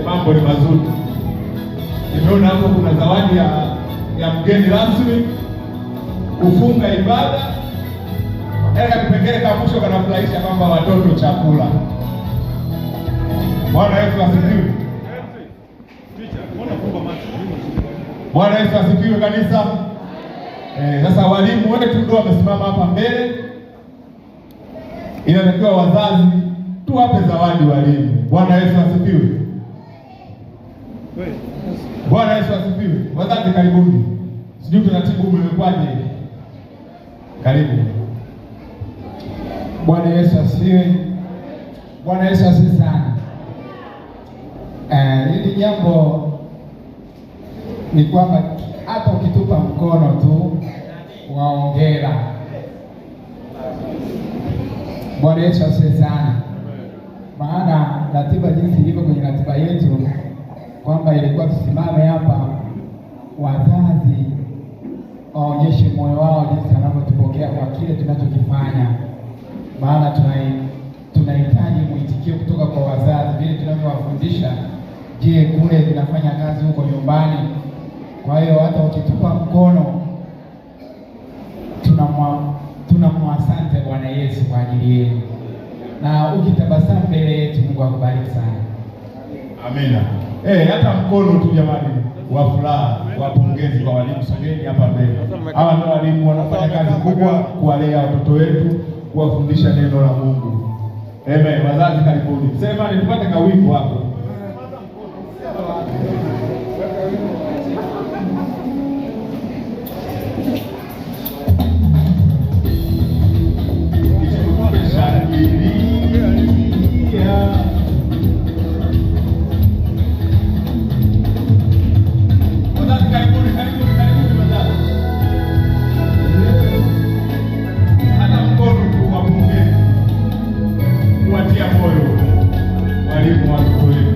Mambo ni mazuri. Nimeona hapo kuna zawadi ya mgeni rasmi, kufunga ibada. Kipengele cha mwisho kanafurahisha kwamba watoto chakula. Bwana Yesu asifiwe. Bwana Yesu asifiwe kanisa. Sasa walimu wote ndio wamesimama hapa mbele. Inatakiwa wazazi tuwape zawadi walimu. Bwana Yesu asifiwe. Bwana Yesu asifiwe. Wazazi karibuni. Sijui tunatibu umekwaje. Karibu. Bwana Yesu asifiwe. Bwana Yesu asifiwe sana. Hili jambo ni kwamba hata ukitupa mkono tu waongera. Bwana Yesu asifiwe sana. Maana ratiba jinsi ilivyo kwenye ratiba yetu kwamba ilikuwa tusimame hapa, wazazi waonyeshe moyo wao jinsi wanavyotupokea kwa kile tunachokifanya, maana tunahitaji mwitikio kutoka kwa wazazi vile tunavyowafundisha. Je, kule vinafanya kazi huko nyumbani? Kwa hiyo hata ukitupa mkono tunamwasante Bwana Yesu kwa ajili yenu, na ukitabasamu mbele yetu, Mungu akubariki sana. Amina. Hata mkono tu jamani wa furaha, wapongezi kwa walimu. Sogeni hapa mbele. Hawa ndio walimu wanafanya kazi kubwa kuwalea watoto wetu, kuwafundisha neno la Mungu. Amen. Wazazi karibuni. Sema nipate kawimbo hapo. Kuwatia moyo walimu watoto wetu.